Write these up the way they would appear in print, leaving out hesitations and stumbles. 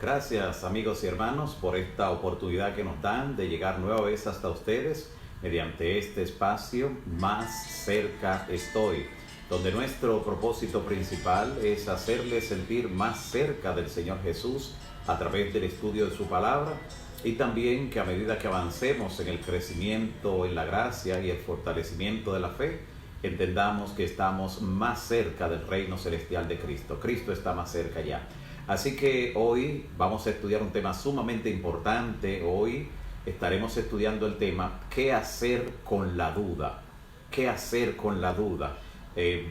Gracias amigos y hermanos por esta oportunidad que nos dan de llegar nueva vez hasta ustedes mediante este espacio Más cerca estoy, donde nuestro propósito principal es hacerles sentir más cerca del Señor Jesús a través del estudio de su palabra, y también que a medida que avancemos en el crecimiento en la gracia y el fortalecimiento de la fe, entendamos que estamos más cerca del reino celestial de Cristo. Cristo está más cerca ya. Así que hoy vamos a estudiar un tema sumamente importante. Hoy estaremos estudiando el tema ¿qué hacer con la duda? ¿Qué hacer con la duda?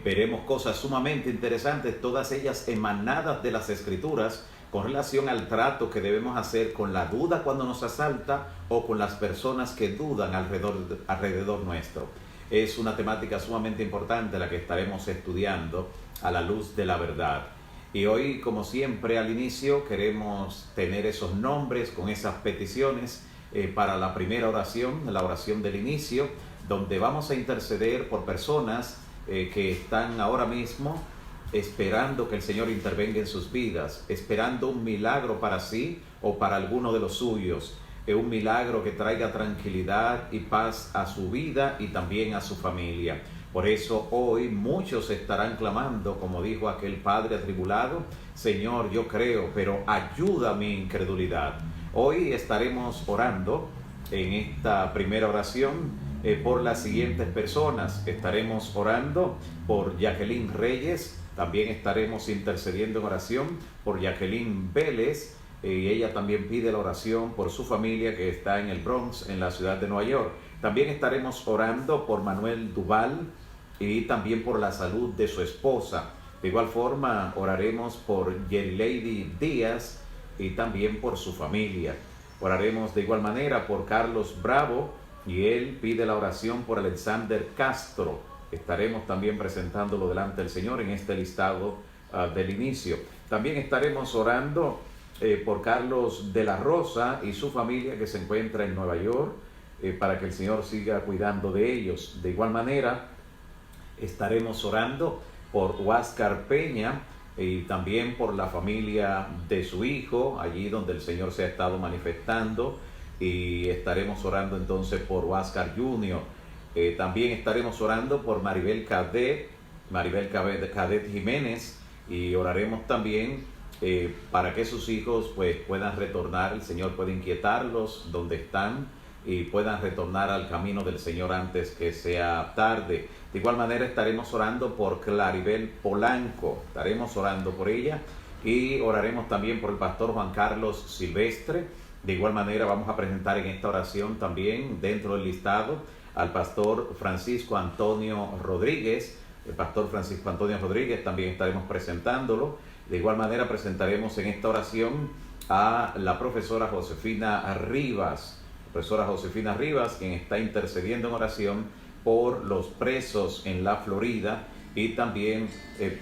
Veremos cosas sumamente interesantes, todas ellas emanadas de las Escrituras, con relación al trato que debemos hacer con la duda cuando nos asalta o con las personas que dudan alrededor nuestro. Es una temática sumamente importante la que estaremos estudiando a la luz de la verdad. Y hoy, como siempre, al inicio queremos tener esos nombres con esas peticiones para la primera oración, la oración del inicio, donde vamos a interceder por personas que están ahora mismo esperando que el Señor intervenga en sus vidas, esperando un milagro para sí o para alguno de los suyos, un milagro que traiga tranquilidad y paz a su vida y también a su familia. Por eso hoy muchos estarán clamando, como dijo aquel padre atribulado: Señor, yo creo, pero ayuda mi incredulidad. Hoy estaremos orando en esta primera oración por las siguientes personas. Estaremos orando por Jacqueline Reyes, también estaremos intercediendo en oración por Jacqueline Vélez, y ella también pide la oración por su familia que está en el Bronx, en la ciudad de Nueva York. También estaremos orando por Manuel Duval y también por la salud de su esposa. De igual forma oraremos por Yerilady Díaz y también por su familia. Oraremos de igual manera por Carlos Bravo, y él pide la oración por Alexander Castro. Estaremos también presentándolo delante del Señor en este listado del inicio. También estaremos orando por Carlos de la Rosa y su familia que se encuentra en Nueva York, para que el Señor siga cuidando de ellos. De igual manera estaremos orando por Huáscar Peña y también por la familia de su hijo, allí donde el Señor se ha estado manifestando, y estaremos orando entonces por Huáscar Jr. También estaremos orando por Maribel Cadet Jiménez, y oraremos también para que sus hijos puedan retornar. El Señor puede inquietarlos donde están y puedan retornar al camino del Señor antes que sea tarde. De igual manera estaremos orando por Claribel Polanco, estaremos orando por ella, y oraremos también por el pastor Juan Carlos Silvestre. De igual manera vamos a presentar en esta oración también dentro del listado al pastor Francisco Antonio Rodríguez. El pastor Francisco Antonio Rodríguez también estaremos presentándolo. De igual manera presentaremos en esta oración a la profesora Josefina Rivas, quien está intercediendo en oración por los presos en la Florida y también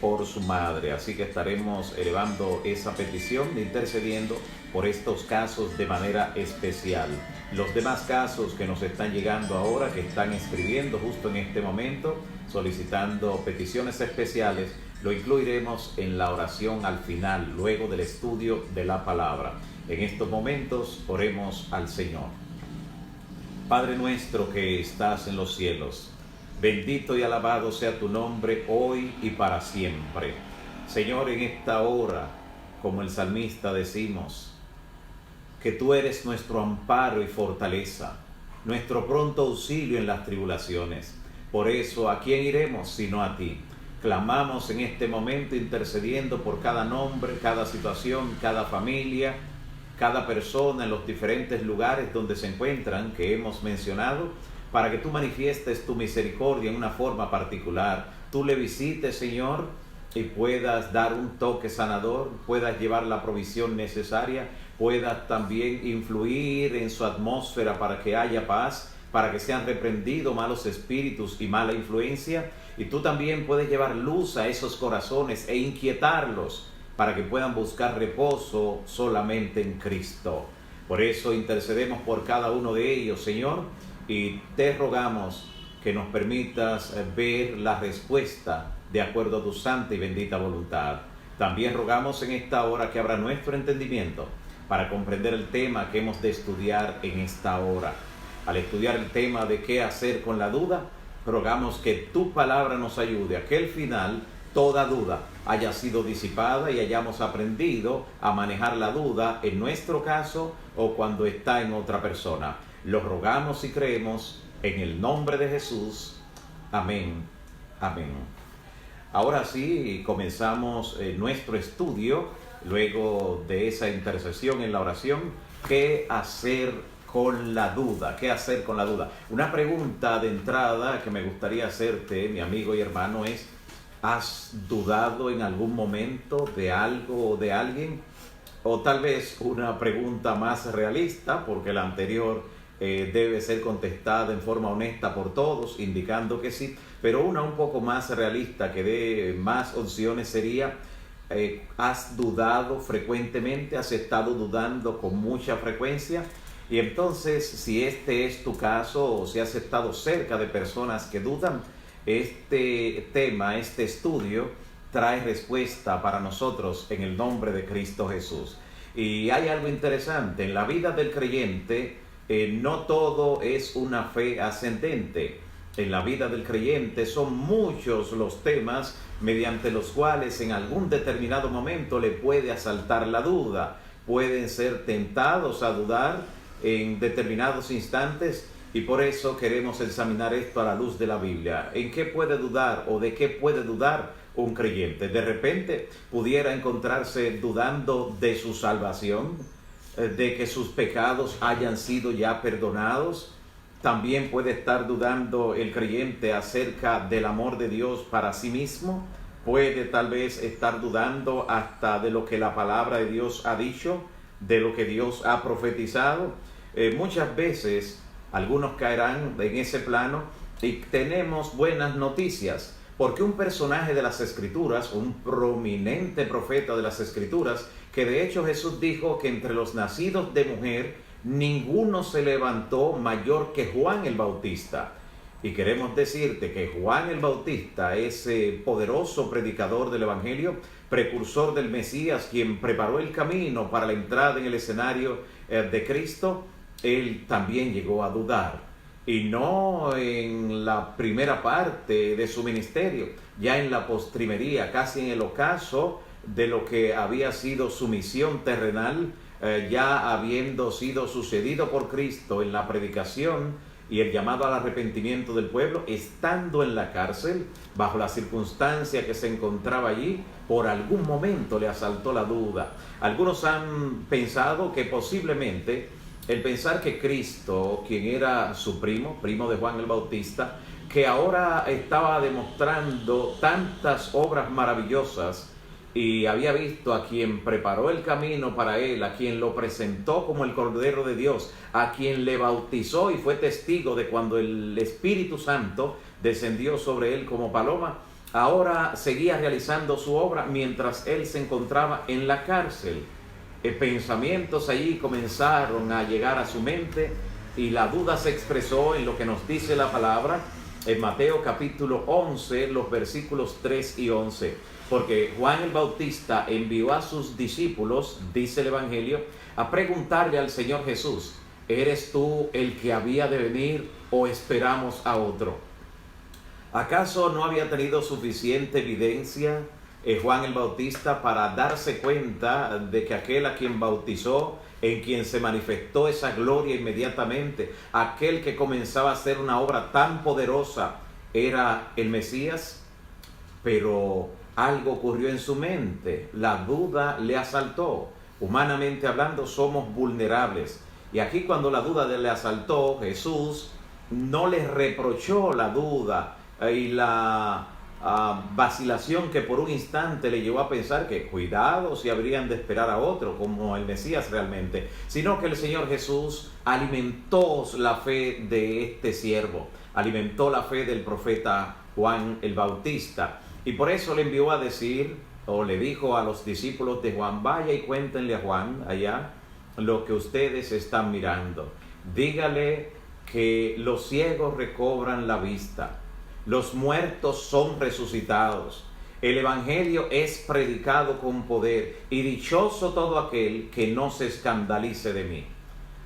por su madre. Así que estaremos elevando esa petición, intercediendo por estos casos de manera especial. Los demás casos que nos están llegando ahora, que están escribiendo justo en este momento, solicitando peticiones especiales, lo incluiremos en la oración al final, luego del estudio de la palabra. En estos momentos oremos al Señor. Padre nuestro que estás en los cielos, bendito y alabado sea tu nombre hoy y para siempre. Señor, en esta hora, como el salmista decimos, que tú eres nuestro amparo y fortaleza, nuestro pronto auxilio en las tribulaciones. Por eso, ¿a quién iremos sino a ti? Clamamos en este momento intercediendo por cada nombre, cada situación, cada familia, cada persona en los diferentes lugares donde se encuentran, que hemos mencionado, para que tú manifiestes tu misericordia en una forma particular. Tú le visites, Señor, y puedas dar un toque sanador, puedas llevar la provisión necesaria, puedas también influir en su atmósfera para que haya paz, para que sean reprendidos malos espíritus y mala influencia. Y tú también puedes llevar luz a esos corazones e inquietarlos para que puedan buscar reposo solamente en Cristo. Por eso intercedemos por cada uno de ellos, Señor, y te rogamos que nos permitas ver la respuesta de acuerdo a tu santa y bendita voluntad. También rogamos en esta hora que abra nuestro entendimiento para comprender el tema que hemos de estudiar en esta hora. Al estudiar el tema de qué hacer con la duda, rogamos que tu palabra nos ayude a que al final toda duda haya sido disipada y hayamos aprendido a manejar la duda en nuestro caso o cuando está en otra persona. Lo rogamos y creemos en el nombre de Jesús. Amén. Amén. Ahora sí, comenzamos nuestro estudio luego de esa intercesión en la oración. ¿Qué hacer con la duda? ¿Qué hacer con la duda? Una pregunta de entrada que me gustaría hacerte, mi amigo y hermano, es: ¿has dudado en algún momento de algo o de alguien? O tal vez una pregunta más realista, porque la anterior debe ser contestada en forma honesta por todos, indicando que sí, pero una un poco más realista que dé más opciones sería: ¿has dudado frecuentemente? ¿Has estado dudando con mucha frecuencia? Y entonces, si este es tu caso o si has estado cerca de personas que dudan, este tema, este estudio, trae respuesta para nosotros en el nombre de Cristo Jesús. Y hay algo interesante, en la vida del creyente no todo es una fe ascendente. En la vida del creyente son muchos los temas mediante los cuales en algún determinado momento le puede asaltar la duda. Pueden ser tentados a dudar en determinados instantes, y por eso queremos examinar esto a la luz de la Biblia. ¿En qué puede dudar o de qué puede dudar un creyente? De repente pudiera encontrarse dudando de su salvación, de que sus pecados hayan sido ya perdonados. También puede estar dudando el creyente acerca del amor de Dios para sí mismo. Puede tal vez estar dudando hasta de lo que la palabra de Dios ha dicho, de lo que Dios ha profetizado. Muchas veces algunos caerán en ese plano, y tenemos buenas noticias, porque un personaje de las Escrituras, un prominente profeta de las Escrituras, que de hecho Jesús dijo que entre los nacidos de mujer ninguno se levantó mayor que Juan el Bautista. Y queremos decirte que Juan el Bautista, ese poderoso predicador del Evangelio, precursor del Mesías, quien preparó el camino para la entrada en el escenario de Cristo, él también llegó a dudar. Y no en la primera parte de su ministerio, ya en la postrimería, casi en el ocaso de lo que había sido su misión terrenal, ya habiendo sido sucedido por Cristo en la predicación y el llamado al arrepentimiento del pueblo, estando en la cárcel, bajo la circunstancia que se encontraba allí, por algún momento le asaltó la duda. Algunos han pensado que posiblemente el pensar que Cristo, quien era su primo de Juan el Bautista, que ahora estaba demostrando tantas obras maravillosas, y había visto a quien preparó el camino para él, a quien lo presentó como el Cordero de Dios, a quien le bautizó y fue testigo de cuando el Espíritu Santo descendió sobre él como paloma, ahora seguía realizando su obra mientras él se encontraba en la cárcel. Pensamientos allí comenzaron a llegar a su mente, y la duda se expresó en lo que nos dice la palabra en Mateo capítulo 11, los versículos 3 y 11. Porque Juan el Bautista envió a sus discípulos, dice el Evangelio, a preguntarle al Señor Jesús: ¿eres tú el que había de venir o esperamos a otro? ¿Acaso no había tenido suficiente evidencia Juan el Bautista para darse cuenta de que aquel a quien bautizó, en quien se manifestó esa gloria inmediatamente, aquel que comenzaba a hacer una obra tan poderosa, era el Mesías? Pero algo ocurrió en su mente, la duda le asaltó. Humanamente hablando, somos vulnerables. Y aquí, cuando la duda le asaltó, Jesús no les reprochó la duda y la vacilación que por un instante le llevó a pensar que cuidado si habrían de esperar a otro como el Mesías realmente, sino que el Señor Jesús alimentó la fe de este siervo, alimentó la fe del profeta Juan el Bautista, y por eso le envió a decir, o le dijo a los discípulos de Juan: vaya y cuéntenle a Juan allá lo que ustedes están mirando. Dígale que los ciegos recobran la vista, los muertos son resucitados, El Evangelio es predicado con poder y dichoso todo aquel que no se escandalice de mí.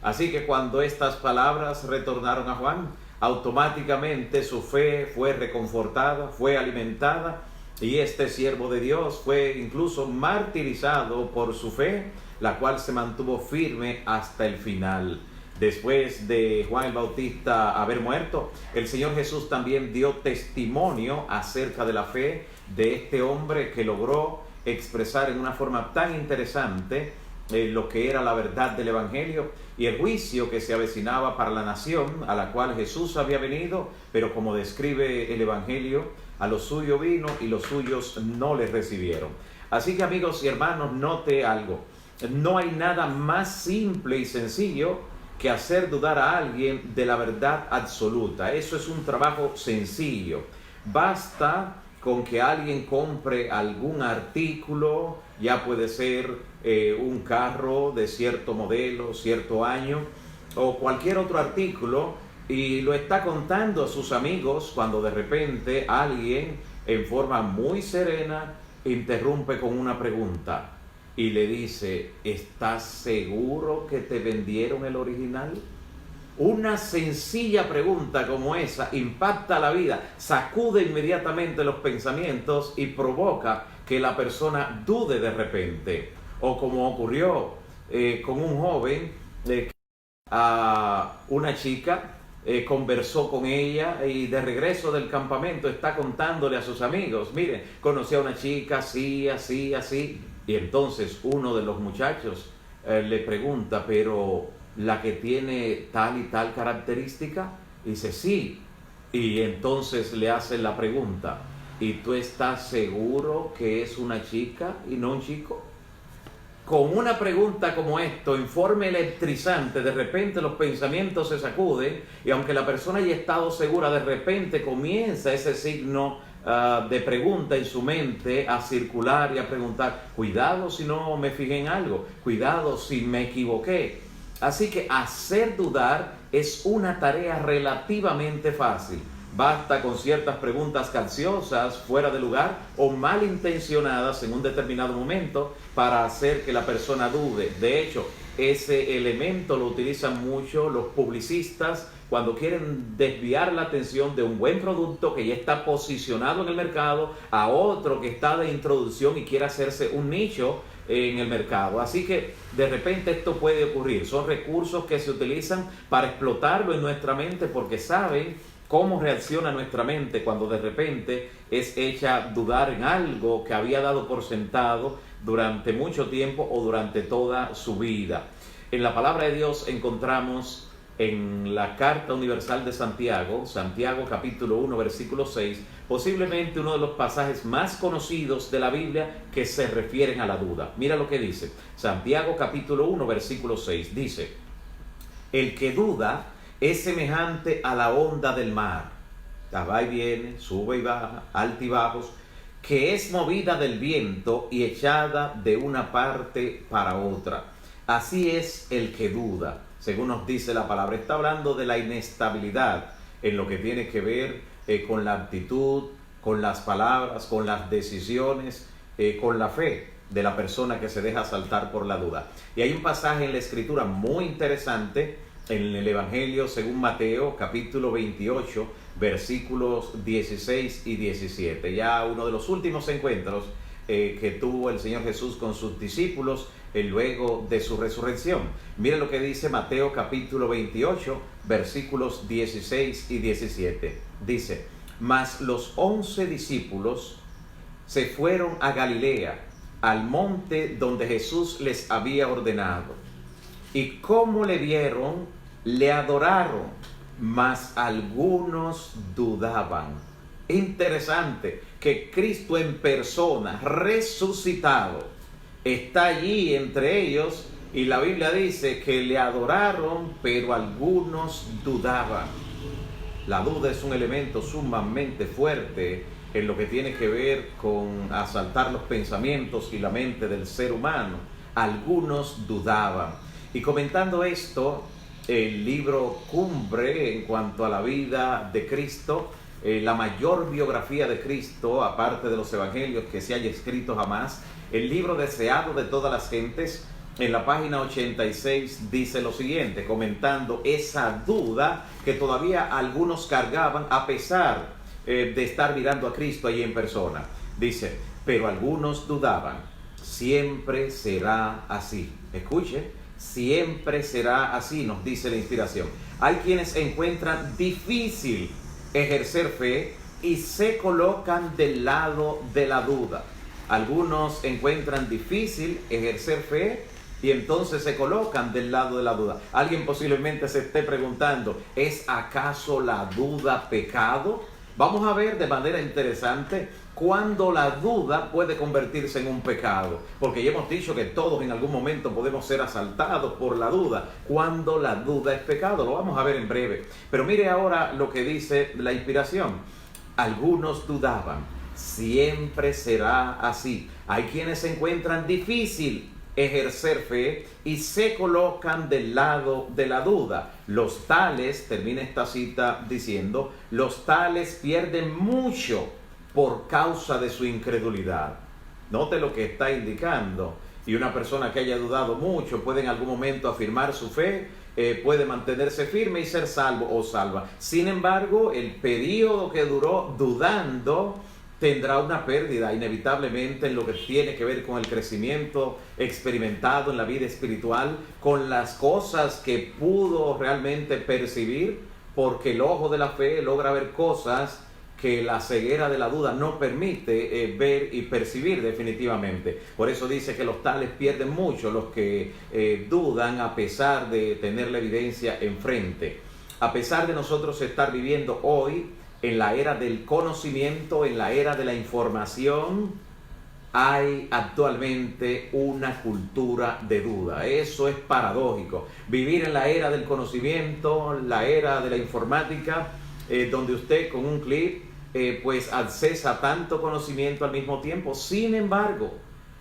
Así que cuando estas palabras retornaron a Juan, automáticamente su fe fue reconfortada, fue alimentada, y este siervo de Dios fue incluso martirizado por su fe, la cual se mantuvo firme hasta el final. Después de Juan el Bautista haber muerto, el Señor Jesús también dio testimonio acerca de la fe de este hombre que logró expresar en una forma tan interesante lo que era la verdad del Evangelio y el juicio que se avecinaba para la nación a la cual Jesús había venido, pero como describe el Evangelio, a los suyos vino y los suyos no les recibieron. Así que, amigos y hermanos, note algo: no hay nada más simple y sencillo que hacer dudar a alguien de la verdad absoluta. Eso es un trabajo sencillo. Basta con que alguien compre algún artículo, ya puede ser un carro de cierto modelo, cierto año, o cualquier otro artículo, y lo está contando a sus amigos, cuando de repente alguien, en forma muy serena, interrumpe con una pregunta y le dice: ¿estás seguro que te vendieron el original? Una sencilla pregunta como esa impacta la vida, sacude inmediatamente los pensamientos y provoca que la persona dude de repente. O como ocurrió con un joven, a una chica, conversó con ella y de regreso del campamento está contándole a sus amigos: miren, conocí a una chica así, así, así. Y entonces uno de los muchachos le pregunta: pero la que tiene tal y tal característica. Y dice: sí. Y entonces le hacen la pregunta: ¿y tú estás seguro que es una chica y no un chico? Con una pregunta como esto, en forma electrizante, de repente los pensamientos se sacuden, y aunque la persona haya estado segura, de repente comienza ese signo de pregunta en su mente a circular y a preguntar: cuidado si no me fijé en algo, cuidado si me equivoqué. Así que hacer dudar es una tarea relativamente fácil. Basta con ciertas preguntas capciosas, fuera de lugar o malintencionadas en un determinado momento para hacer que la persona dude. De hecho, ese elemento lo utilizan mucho los publicistas cuando quieren desviar la atención de un buen producto que ya está posicionado en el mercado a otro que está de introducción y quiere hacerse un nicho en el mercado. Así que de repente esto puede ocurrir. Son recursos que se utilizan para explotarlo en nuestra mente, porque saben cómo reacciona nuestra mente cuando de repente es hecha dudar en algo que había dado por sentado durante mucho tiempo o durante toda su vida. En la palabra de Dios encontramos en la Carta Universal de Santiago, Santiago capítulo 1, versículo 6, posiblemente uno de los pasajes más conocidos de la Biblia que se refieren a la duda. Mira lo que dice Santiago capítulo 1, versículo 6. Dice: el que duda es semejante a la onda del mar, va y viene, sube y baja, altibajos, que es movida del viento y echada de una parte para otra. Así es el que duda, según nos dice la palabra. Está hablando de la inestabilidad en lo que tiene que ver con la actitud, con las palabras, con las decisiones, con la fe de la persona que se deja asaltar por la duda. Y hay un pasaje en la Escritura muy interesante en el Evangelio según Mateo, capítulo 28, versículos 16 y 17. Ya uno de los últimos encuentros que tuvo el Señor Jesús con sus discípulos luego de su resurrección. Mira lo que dice Mateo capítulo 28, versículos 16 y 17. Dice: mas los 11 discípulos se fueron a Galilea, al monte donde Jesús les había ordenado. Y como le vieron, le adoraron, mas algunos dudaban. Interesante que Cristo en persona, resucitado, está allí entre ellos, y la Biblia dice que le adoraron, pero algunos dudaban. La duda es un elemento sumamente fuerte en lo que tiene que ver con asaltar los pensamientos y la mente del ser humano. Algunos dudaban. Y comentando esto, el libro cumbre en cuanto a la vida de Cristo la mayor biografía de Cristo, aparte de los evangelios, que se haya escrito jamás, el libro deseado de todas las gentes. En la página 86 dice lo siguiente, comentando esa duda que todavía algunos cargaban a pesar de estar mirando a Cristo allí en persona. Dice, pero algunos dudaban, siempre será así. Escuche, siempre será así, nos dice la inspiración. Hay quienes encuentran difícil ejercer fe y se colocan del lado de la duda. Algunos encuentran difícil ejercer fe y entonces se colocan del lado de la duda. Alguien posiblemente se esté preguntando, ¿es acaso la duda pecado? Vamos a ver de manera interesante cuándo la duda puede convertirse en un pecado. Porque ya hemos dicho que todos en algún momento podemos ser asaltados por la duda. Cuando la duda es pecado, lo vamos a ver en breve. Pero mire ahora lo que dice la inspiración. Algunos dudaban, siempre será así. Hay quienes se encuentran difícil ejercer fe y se colocan del lado de la duda. Los tales, termina esta cita diciendo, los tales pierden mucho por causa de su incredulidad. Note lo que está indicando. Y una persona que haya dudado mucho puede en algún momento afirmar su fe, puede mantenerse firme y ser salvo o salva. Sin embargo, el periodo que duró dudando tendrá una pérdida inevitablemente en lo que tiene que ver con el crecimiento experimentado en la vida espiritual, con las cosas que pudo realmente percibir, porque el ojo de la fe logra ver cosas que la ceguera de la duda no permite ver y percibir definitivamente. Por eso dice que los tales pierden mucho, los que dudan a pesar de tener la evidencia enfrente. A pesar de nosotros estar viviendo hoy en la era del conocimiento, en la era de la información, hay actualmente una cultura de duda. Eso es paradójico. Vivir en la era del conocimiento, la era de la informática, donde usted con un clic pues accesa tanto conocimiento al mismo tiempo. Sin embargo,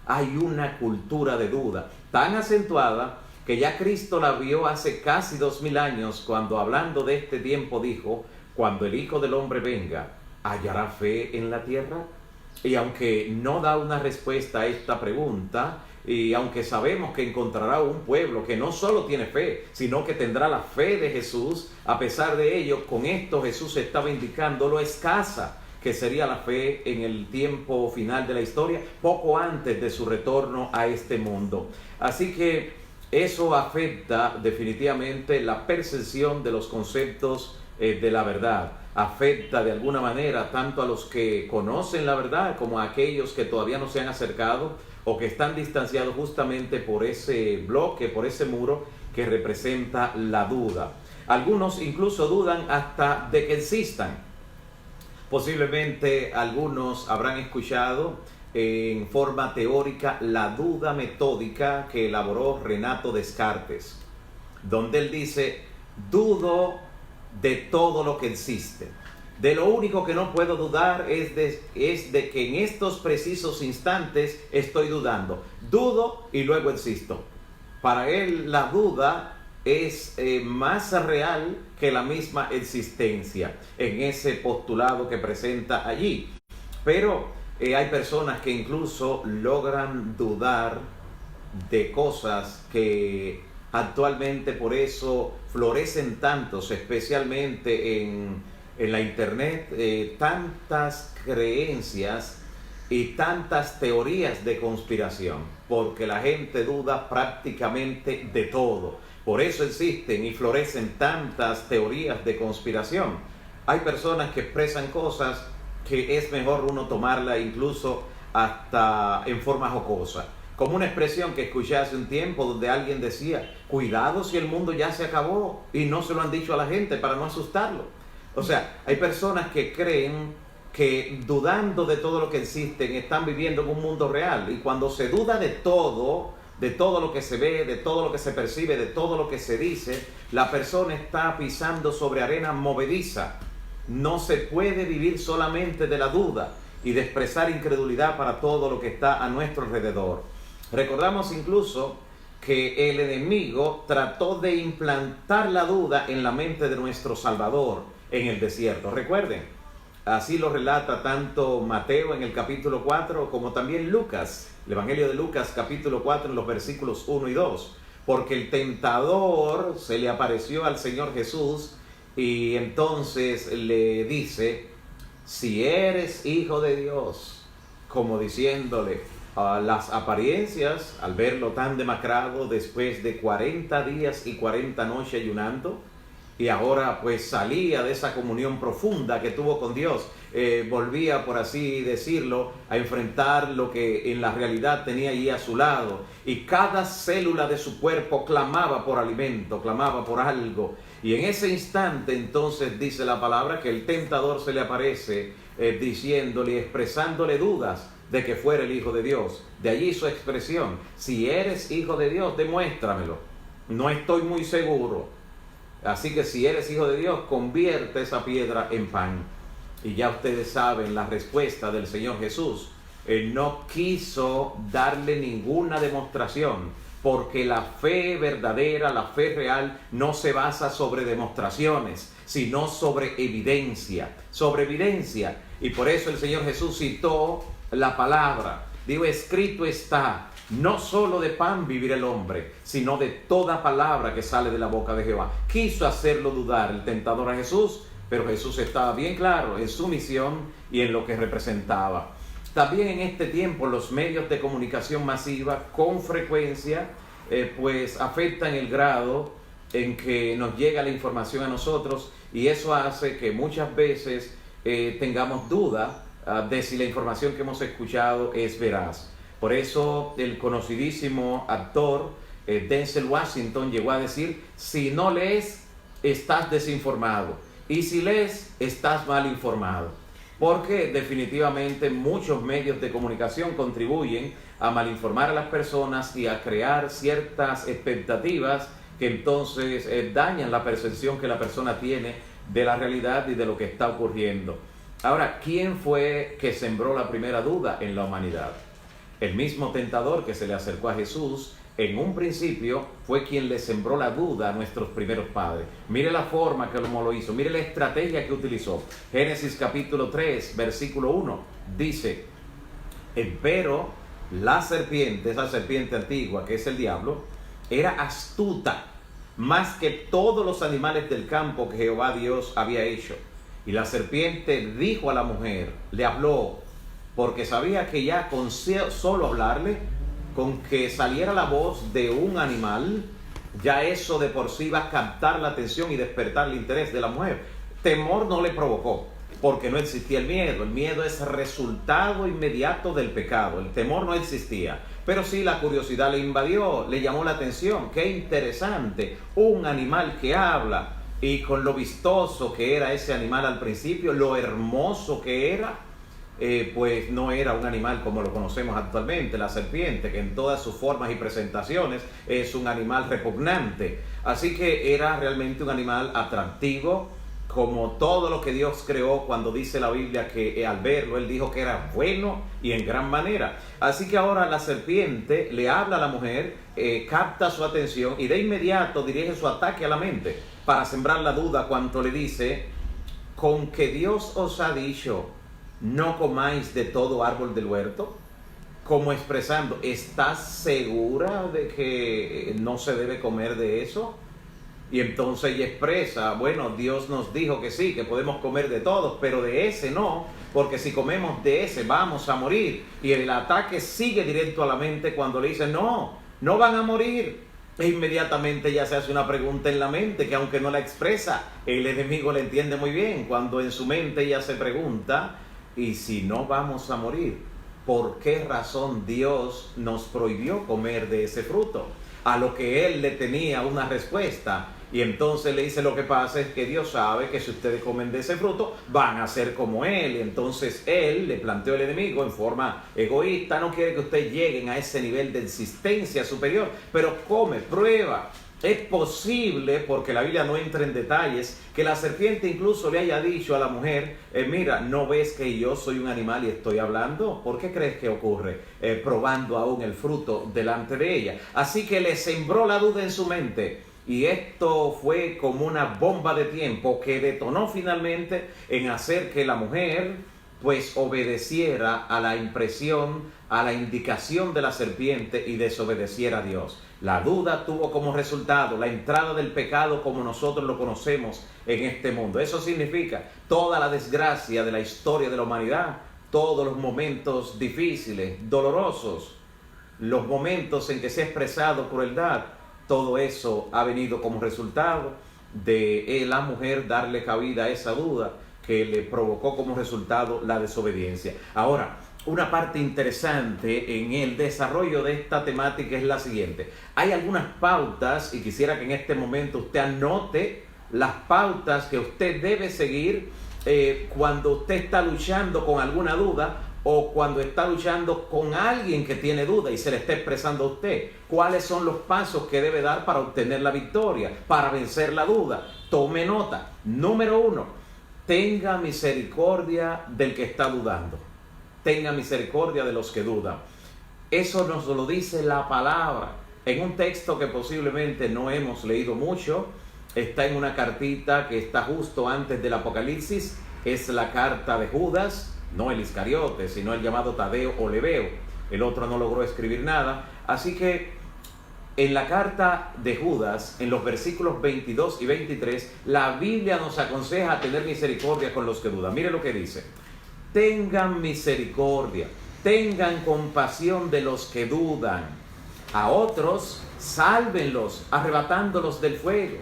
hay una cultura de duda tan acentuada que ya Cristo la vio hace casi 2000 años cuando, hablando de este tiempo, dijo: cuando el Hijo del Hombre venga, ¿hallará fe en la tierra? Y aunque no da una respuesta a esta pregunta, y aunque sabemos que encontrará un pueblo que no solo tiene fe, sino que tendrá la fe de Jesús, a pesar de ello, con esto Jesús estaba indicando lo escasa que sería la fe en el tiempo final de la historia, poco antes de su retorno a este mundo. Así que eso afecta definitivamente la percepción de los conceptos de la verdad. Afecta de alguna manera tanto a los que conocen la verdad como a aquellos que todavía no se han acercado o que están distanciados justamente por ese bloque, por ese muro que representa la duda. Algunos incluso dudan hasta de que existan. Posiblemente algunos habrán escuchado en forma teórica la duda metódica que elaboró Renato Descartes, donde él dice: dudo de todo lo que existe. De lo único que no puedo dudar es de que en estos precisos instantes estoy dudando. Dudo y luego existo. Para él la duda es más real que la misma existencia en ese postulado que presenta allí. Pero hay personas que incluso logran dudar de cosas que actualmente por eso florecen tantos, especialmente en la internet, tantas creencias y tantas teorías de conspiración, porque la gente duda prácticamente de todo. Por eso existen y florecen tantas teorías de conspiración. Hay personas que expresan cosas que es mejor uno tomarla incluso hasta en forma jocosa. Como una expresión que escuché hace un tiempo donde alguien decía: cuidado si el mundo ya se acabó, y no se lo han dicho a la gente para no asustarlo. O sea, hay personas que creen que dudando de todo lo que existen están viviendo en un mundo real, y cuando se duda de todo lo que se ve, de todo lo que se percibe, de todo lo que se dice, la persona está pisando sobre arena movediza. No se puede vivir solamente de la duda y de expresar incredulidad para todo lo que está a nuestro alrededor. Recordamos incluso que el enemigo trató de implantar la duda en la mente de nuestro Salvador en el desierto. Recuerden, Así lo relata tanto Mateo en el capítulo 4 como también Lucas, el Evangelio de Lucas capítulo 4 en los versículos 1 y 2. Porque el tentador se le apareció al Señor Jesús y entonces le dice, si eres hijo de Dios, como diciéndole, las apariencias, al verlo tan demacrado después de 40 días y 40 noches ayunando, y ahora pues salía de esa comunión profunda que tuvo con Dios, volvía, por así decirlo, a enfrentar lo que en la realidad tenía allí a su lado, y cada célula de su cuerpo clamaba por alimento, clamaba por algo, y en ese instante entonces dice la palabra que el tentador se le aparece diciéndole, expresándole dudas de que fuera el Hijo de Dios. De allí su expresión, si eres Hijo de Dios, demuéstramelo. No estoy muy seguro. Así que si eres Hijo de Dios, convierte esa piedra en pan. Y ya ustedes saben la respuesta del Señor Jesús. Él no quiso darle ninguna demostración, porque la fe verdadera, la fe real, no se basa sobre demostraciones, sino sobre evidencia. Sobre evidencia. Y por eso el Señor Jesús citó la palabra. Digo, escrito está, no solo de pan vivirá el hombre, sino de toda palabra que sale de la boca de Jehová. Quiso hacerlo dudar el tentador a Jesús, pero Jesús estaba bien claro en su misión y en lo que representaba. También en este tiempo los medios de comunicación masiva con frecuencia pues afectan el grado en que nos llega la información a nosotros, y eso hace que muchas veces tengamos duda de si la información que hemos escuchado es veraz. Por eso el conocidísimo actor Denzel Washington llegó a decir, si no lees, estás desinformado, y si lees, estás mal informado. Porque definitivamente muchos medios de comunicación contribuyen a malinformar a las personas y a crear ciertas expectativas que entonces dañan la percepción que la persona tiene de la realidad y de lo que está ocurriendo. Ahora, ¿quién fue que sembró la primera duda en la humanidad? El mismo tentador que se le acercó a Jesús en un principio fue quien le sembró la duda a nuestros primeros padres. Mire la forma que lo hizo, mire la estrategia que utilizó. Génesis capítulo 3, versículo 1, dice, empero la serpiente, esa serpiente antigua que es el diablo, era astuta más que todos los animales del campo que Jehová Dios había hecho. Y la serpiente dijo a la mujer, le habló, porque sabía que ya con solo hablarle, con que saliera la voz de un animal, ya eso de por sí va a captar la atención y despertar el interés de la mujer. Temor no le provocó, porque no existía el miedo. El miedo es resultado inmediato del pecado. El temor no existía. Pero sí la curiosidad le invadió, le llamó la atención. Qué interesante, un animal que habla. Y con lo vistoso que era ese animal al principio, lo hermoso que era, pues no era un animal como lo conocemos actualmente, la serpiente, que en todas sus formas y presentaciones es un animal repugnante. Así que era realmente un animal atractivo, como todo lo que Dios creó, cuando dice la Biblia que al verlo Él dijo que era bueno y en gran manera. Así que ahora la serpiente le habla a la mujer, capta su atención y de inmediato dirige su ataque a la mente para sembrar la duda cuando le dice, con que Dios os ha dicho, no comáis de todo árbol del huerto, como expresando, ¿estás segura de que no se debe comer de eso? Y entonces ella expresa, bueno, Dios nos dijo que sí, que podemos comer de todos, pero de ese no, porque si comemos de ese vamos a morir. Y el ataque sigue directo a la mente cuando le dice, no, no van a morir. E inmediatamente ya se hace una pregunta en la mente que aunque no la expresa, el enemigo la entiende muy bien. Cuando en su mente ella se pregunta, ¿y si no vamos a morir? ¿Por qué razón Dios nos prohibió comer de ese fruto? A lo que él le tenía una respuesta. Y entonces le dice, lo que pasa es que Dios sabe que si ustedes comen de ese fruto, van a ser como él. Y entonces él le planteó al enemigo en forma egoísta, no quiere que ustedes lleguen a ese nivel de existencia superior, pero come, prueba. Es posible, porque la Biblia no entra en detalles, que la serpiente incluso le haya dicho a la mujer, mira, ¿no ves que yo soy un animal y estoy hablando? ¿Por qué crees que ocurre? Probando aún el fruto delante de ella. Así que le sembró la duda en su mente. y esto fue como una bomba de tiempo que detonó finalmente en hacer que la mujer pues obedeciera a la impresión, a la indicación de la serpiente y desobedeciera a Dios. La duda tuvo como resultado la entrada del pecado como nosotros lo conocemos en este mundo. Eso significa toda la desgracia de la historia de la humanidad, todos los momentos difíciles, dolorosos, los momentos en que se ha expresado crueldad, todo eso ha venido como resultado de la mujer darle cabida a esa duda que le provocó como resultado la desobediencia. Ahora, una parte interesante en el desarrollo de esta temática es la siguiente. Hay algunas pautas y quisiera que en este momento usted anote las pautas que usted debe seguir cuando usted está luchando con alguna duda o cuando está luchando con alguien que tiene duda y se le está expresando a usted. ¿Cuáles son los pasos que debe dar para obtener la victoria, para vencer la duda? Tome nota. Número 1, tenga misericordia del que está dudando. Tenga misericordia de los que dudan. Eso nos lo dice la palabra en un texto que posiblemente no hemos leído mucho. Está en una cartita que está justo antes del Apocalipsis. Es la carta de Judas, no el Iscariote, sino el llamado Tadeo o Lebeo. El otro no logró escribir nada. Así que en la carta de Judas, en los versículos 22 y 23, la Biblia nos aconseja tener misericordia con los que dudan. Mire lo que dice. Tengan misericordia, tengan compasión de los que dudan. A otros, sálvenlos, arrebatándolos del fuego.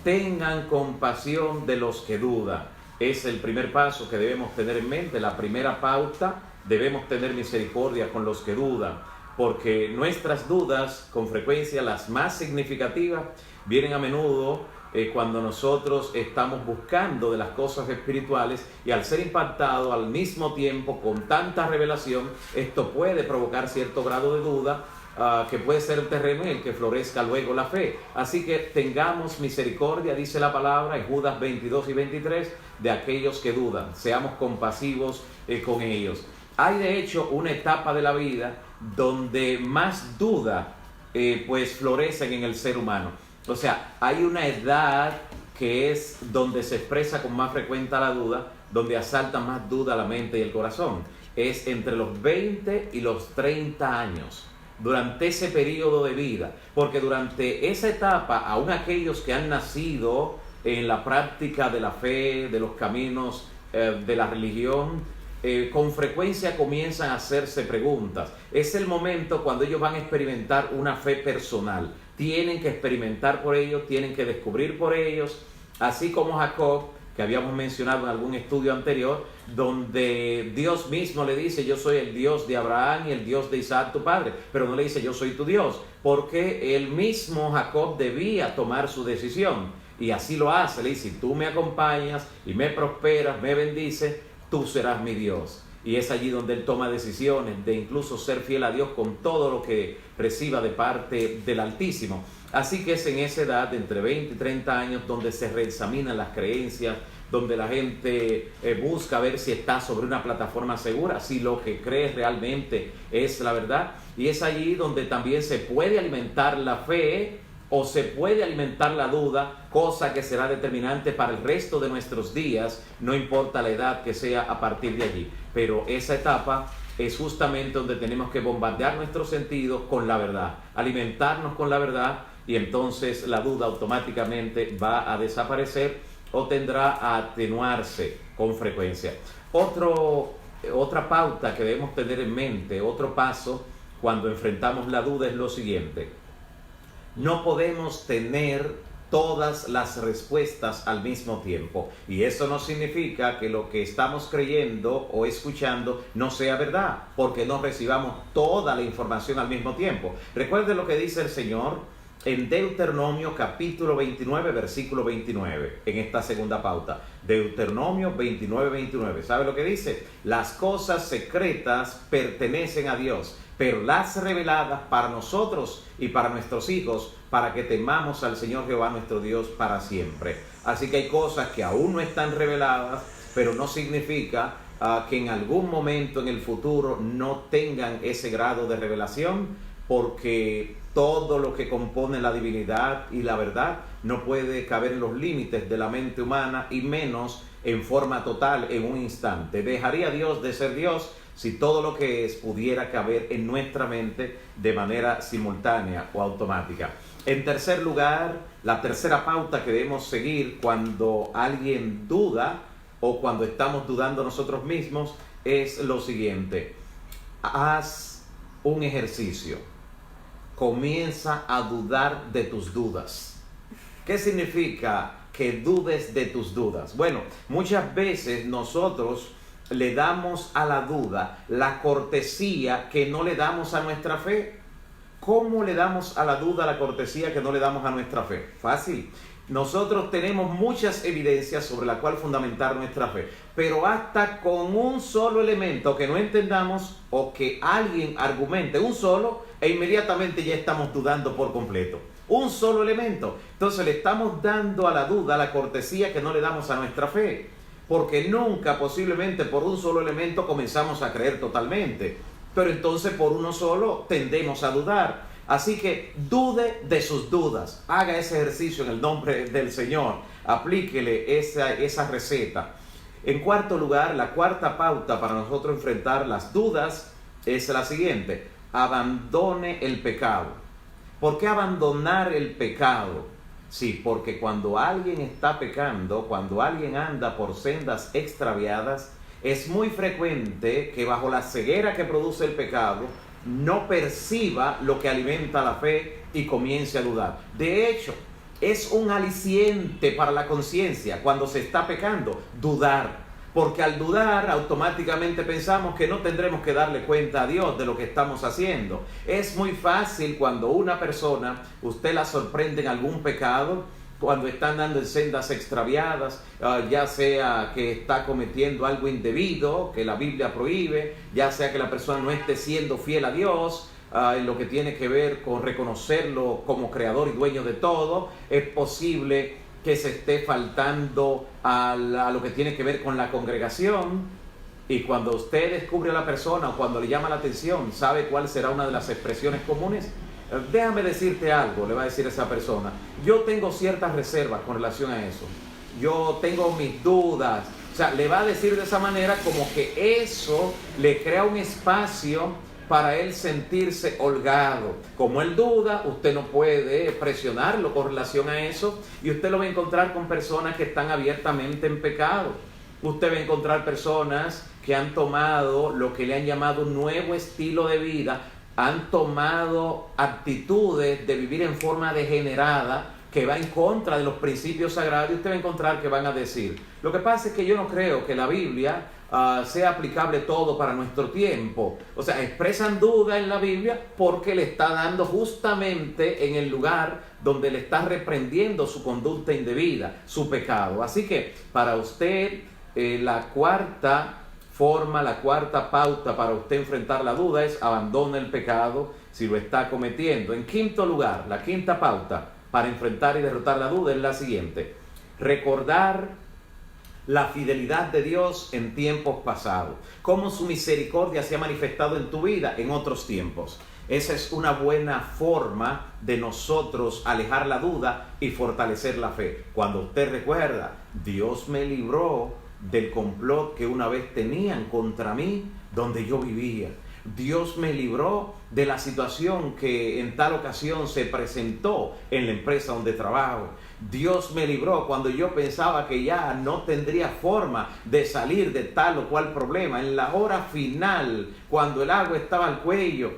Tengan compasión de los que dudan. Es el primer paso que debemos tener en mente, la primera pauta. Debemos tener misericordia con los que dudan, porque nuestras dudas, con frecuencia las más significativas, vienen a menudo cuando nosotros estamos buscando de las cosas espirituales, y al ser impactado al mismo tiempo con tanta revelación, esto puede provocar cierto grado de duda que puede ser el terreno en el que florezca luego la fe. Así que tengamos misericordia, dice la palabra en Judas 22 y 23, de aquellos que dudan. Seamos compasivos con ellos. Hay de hecho una etapa de la vida donde más duda pues florecen en el ser humano. O sea, hay una edad que es donde se expresa con más frecuencia la duda, donde asalta más duda la mente y el corazón. Es entre los 20 y los 30 años, durante ese periodo de vida. Porque durante esa etapa, aún aquellos que han nacido en la práctica de la fe, de los caminos de la religión, con frecuencia comienzan a hacerse preguntas. Es el momento cuando ellos van a experimentar una fe personal. Tienen que experimentar por ellos, tienen que descubrir por ellos, así como Jacob, que habíamos mencionado en algún estudio anterior, donde Dios mismo le dice: yo soy el Dios de Abraham y el Dios de Isaac tu padre, pero no le dice yo soy tu Dios, porque el mismo Jacob debía tomar su decisión, y así lo hace. Le dice: si tú me acompañas y me prosperas, me bendices, tú serás mi Dios. Y es allí donde él toma decisiones de incluso ser fiel a Dios con todo lo que reciba de parte del Altísimo. Así que es en esa edad, entre 20 y 30 años, donde se reexaminan las creencias, donde la gente busca ver si está sobre una plataforma segura, si lo que cree realmente es la verdad. Y es allí donde también se puede alimentar la fe o se puede alimentar la duda, cosa que será determinante para el resto de nuestros días, no importa la edad que sea a partir de allí. Pero esa etapa es justamente donde tenemos que bombardear nuestros sentidos con la verdad, alimentarnos con la verdad, y entonces la duda automáticamente va a desaparecer o tendrá a atenuarse con frecuencia. Otra pauta que debemos tener en mente, otro paso cuando enfrentamos la duda es lo siguiente: no podemos tener todas las respuestas al mismo tiempo. Y eso no significa que lo que estamos creyendo o escuchando no sea verdad, porque no recibamos toda la información al mismo tiempo. Recuerde lo que dice el Señor en Deuteronomio capítulo 29, versículo 29, en esta segunda pauta. Deuteronomio 29, 29. ¿Sabe lo que dice? Las cosas secretas pertenecen a Dios, pero las reveladas para nosotros y para nuestros hijos, para que temamos al Señor Jehová nuestro Dios para siempre. Así que hay cosas que aún no están reveladas, pero no significa que en algún momento en el futuro no tengan ese grado de revelación, porque todo lo que compone la divinidad y la verdad no puede caber en los límites de la mente humana y menos en forma total en un instante. ¿Dejaría Dios de ser Dios si todo lo que es pudiera caber en nuestra mente de manera simultánea o automática? En tercer lugar, la tercera pauta que debemos seguir cuando alguien duda o cuando estamos dudando nosotros mismos es lo siguiente: haz un ejercicio. Comienza a dudar de tus dudas. ¿Qué significa que dudes de tus dudas? Bueno, muchas veces nosotros le damos a la duda la cortesía que no le damos a nuestra fe. ¿Cómo le damos a la duda la cortesía que no le damos a nuestra fe? Fácil. Nosotros tenemos muchas evidencias sobre la cual fundamentar nuestra fe, pero hasta con un solo elemento que no entendamos o que alguien argumente un solo, e inmediatamente ya estamos dudando por completo. Un solo elemento. Entonces le estamos dando a la duda la cortesía que no le damos a nuestra fe, porque nunca posiblemente por un solo elemento comenzamos a creer totalmente, pero entonces por uno solo tendemos a dudar. Así que dude de sus dudas, haga ese ejercicio en el nombre del Señor, aplíquele esa receta. En cuarto lugar, la cuarta pauta para nosotros enfrentar las dudas es la siguiente: abandone el pecado. ¿Por qué abandonar el pecado? Sí, porque cuando alguien está pecando, cuando alguien anda por sendas extraviadas, es muy frecuente que bajo la ceguera que produce el pecado no perciba lo que alimenta la fe y comience a dudar. De hecho, es un aliciente para la conciencia cuando se está pecando, dudar. Porque al dudar automáticamente pensamos que no tendremos que darle cuenta a Dios de lo que estamos haciendo. Es muy fácil cuando una persona, usted la sorprende en algún pecado, cuando está andando en sendas extraviadas, ya sea que está cometiendo algo indebido, que la Biblia prohíbe, ya sea que la persona no esté siendo fiel a Dios, en lo que tiene que ver con reconocerlo como creador y dueño de todo, es posible que se esté faltando a lo que tiene que ver con la congregación. Y cuando usted descubre a la persona o cuando le llama la atención, ¿sabe cuál será una de las expresiones comunes? Déjame decirte algo, le va a decir esa persona. Yo tengo ciertas reservas con relación a eso. Yo tengo mis dudas. O sea, le va a decir de esa manera como que eso le crea un espacio para él sentirse holgado. Como él duda, usted no puede presionarlo con relación a eso, y usted lo va a encontrar con personas que están abiertamente en pecado. Usted va a encontrar personas que han tomado lo que le han llamado un nuevo estilo de vida, han tomado actitudes de vivir en forma degenerada que va en contra de los principios sagrados, y usted va a encontrar que van a decir: lo que pasa es que yo no creo que la Biblia sea aplicable todo para nuestro tiempo. O sea, expresan duda en la Biblia porque le está dando justamente en el lugar donde le está reprendiendo su conducta indebida, su pecado. Así que para usted, la cuarta forma, la cuarta pauta para usted enfrentar la duda es: abandone el pecado si lo está cometiendo. En quinto lugar, la quinta pauta para enfrentar y derrotar la duda es la siguiente: recordar la fidelidad de Dios en tiempos pasados, cómo su misericordia se ha manifestado en tu vida en otros tiempos. Esa es una buena forma de nosotros alejar la duda y fortalecer la fe. Cuando usted recuerda: Dios me libró del complot que una vez tenían contra mí donde yo vivía. Dios me libró de la situación que en tal ocasión se presentó en la empresa donde trabajo. Dios me libró cuando yo pensaba que ya no tendría forma de salir de tal o cual problema. En la hora final, cuando el agua estaba al cuello.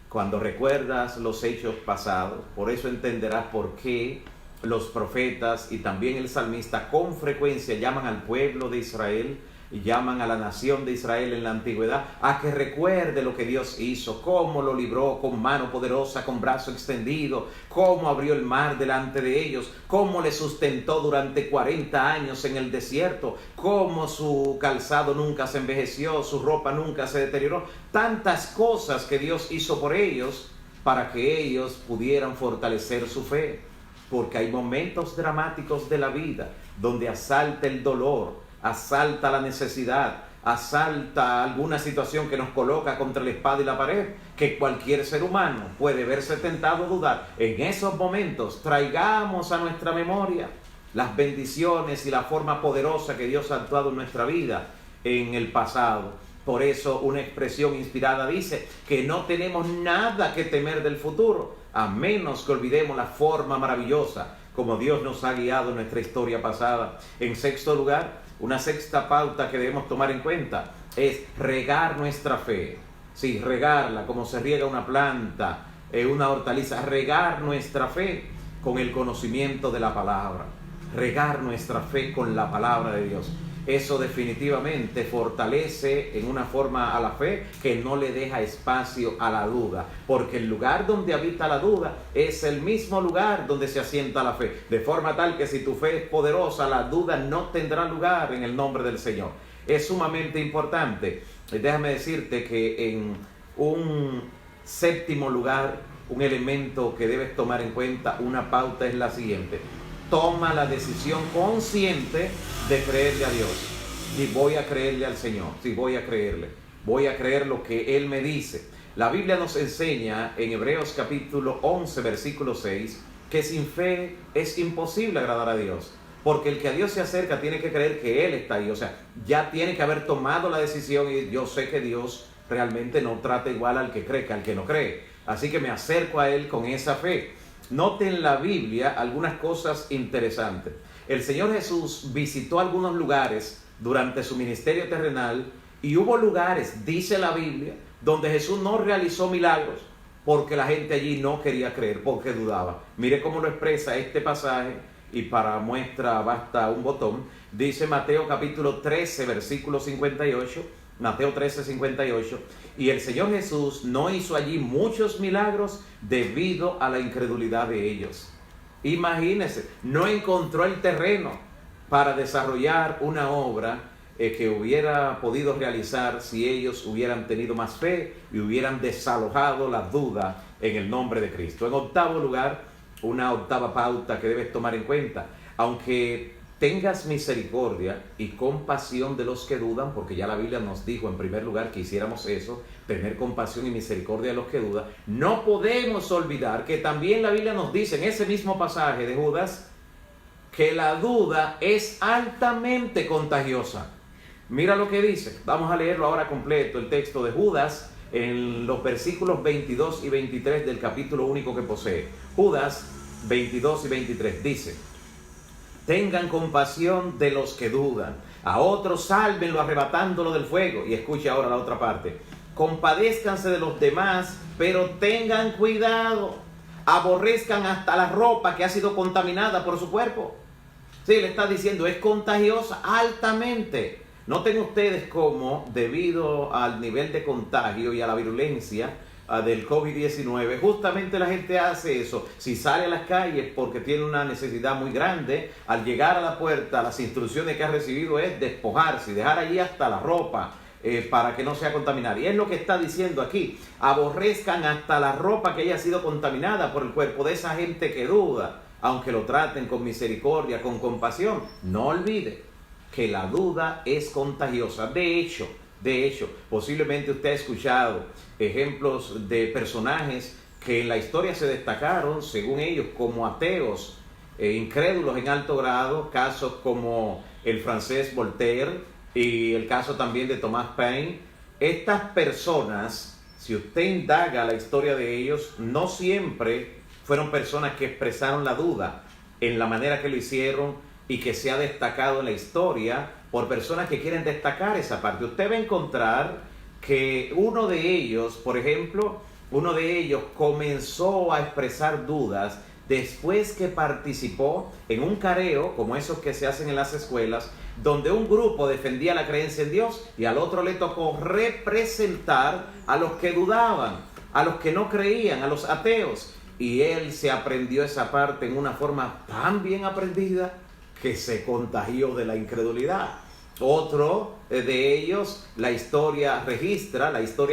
Cuando recuerdas los hechos pasados, por eso entenderás por qué los profetas y también el salmista con frecuencia llaman al pueblo de Israel, llaman a la nación de Israel en la antigüedad a que recuerde lo que Dios hizo, cómo lo libró con mano poderosa, con brazo extendido, cómo abrió el mar delante de ellos, cómo le sustentó durante 40 años en el desierto, cómo su calzado nunca se envejeció, su ropa nunca se deterioró. Tantas cosas que Dios hizo por ellos para que ellos pudieran fortalecer su fe. Porque hay momentos dramáticos de la vida donde asalta el dolor, asalta la necesidad, asalta alguna situación que nos coloca contra la espada y la pared, que cualquier ser humano puede verse tentado a dudar. En esos momentos traigamos a nuestra memoria las bendiciones y la forma poderosa que Dios ha actuado en nuestra vida en el pasado. Por eso una expresión inspirada dice que no tenemos nada que temer del futuro, a menos que olvidemos la forma maravillosa como Dios nos ha guiado en nuestra historia pasada. En sexto lugar, una sexta pauta que debemos tomar en cuenta es regar nuestra fe. Sí, regarla como se riega una planta, una hortaliza. Regar nuestra fe con el conocimiento de la palabra. Regar nuestra fe con la palabra de Dios. Eso definitivamente fortalece en una forma a la fe que no le deja espacio a la duda, porque el lugar donde habita la duda es el mismo lugar donde se asienta la fe, de forma tal que si tu fe es poderosa, la duda no tendrá lugar en el nombre del Señor. Es sumamente importante. Déjame decirte que en un séptimo lugar, un elemento que debes tomar en cuenta, una pauta es la siguiente: toma la decisión consciente de creerle a Dios. Y voy a creerle al Señor. Sí, voy a creerle. Voy a creer lo que Él me dice. La Biblia nos enseña en Hebreos capítulo 11, versículo 6, que sin fe es imposible agradar a Dios. Porque el que a Dios se acerca tiene que creer que Él está ahí. O sea, ya tiene que haber tomado la decisión, y yo sé que Dios realmente no trata igual al que cree que al que no cree. Así que me acerco a Él con esa fe. Note en la Biblia algunas cosas interesantes. El Señor Jesús visitó algunos lugares durante su ministerio terrenal, y hubo lugares, dice la Biblia, donde Jesús no realizó milagros porque la gente allí no quería creer, porque dudaba. Mire cómo lo expresa este pasaje, y para muestra basta un botón. Dice Mateo capítulo 13, versículo 58. Mateo 13, 58. Y el Señor Jesús no hizo allí muchos milagros debido a la incredulidad de ellos. Imagínense, no encontró el terreno para desarrollar una obra que hubiera podido realizar si ellos hubieran tenido más fe y hubieran desalojado la duda en el nombre de Cristo. En octavo lugar, una octava pauta que debes tomar en cuenta: aunque tengas misericordia y compasión de los que dudan, porque ya la Biblia nos dijo en primer lugar que hiciéramos eso, tener compasión y misericordia de los que dudan, no podemos olvidar que también la Biblia nos dice en ese mismo pasaje de Judas que la duda es altamente contagiosa. Mira lo que dice. Vamos a leerlo ahora completo, el texto de Judas, en los versículos 22 y 23 del capítulo único que posee. Judas 22 y 23 dice: tengan compasión de los que dudan, a otros sálvenlo arrebatándolo del fuego. Y escuche ahora la otra parte: compadézcanse de los demás, pero tengan cuidado, aborrezcan hasta la ropa que ha sido contaminada por su cuerpo. Sí, le está diciendo, es contagiosa altamente. Noten ustedes cómo, debido al nivel de contagio y a la virulencia del COVID-19, justamente la gente hace eso. Si sale a las calles porque tiene una necesidad muy grande, al llegar a la puerta, las instrucciones que ha recibido es despojarse y dejar allí hasta la ropa para que no sea contaminada. Y es lo que está diciendo aquí: aborrezcan hasta la ropa que haya sido contaminada por el cuerpo de esa gente que duda, aunque lo traten con misericordia, con compasión. No olvide que la duda es contagiosa. De hecho, posiblemente usted ha escuchado ejemplos de personajes que en la historia se destacaron, según ellos, como ateos, incrédulos en alto grado, casos como el francés Voltaire y el caso también de Thomas Paine. Estas personas, si usted indaga la historia de ellos, no siempre fueron personas que expresaron la duda en la manera que lo hicieron, y que se ha destacado en la historia por personas que quieren destacar esa parte. Usted va a encontrar que uno de ellos, por ejemplo, comenzó a expresar dudas después que participó en un careo, como esos que se hacen en las escuelas, donde un grupo defendía la creencia en Dios y al otro le tocó representar a los que dudaban, a los que no creían, a los ateos. Y él se aprendió esa parte en una forma tan bien aprendida que se contagió de la incredulidad. Otro de ellos, la historia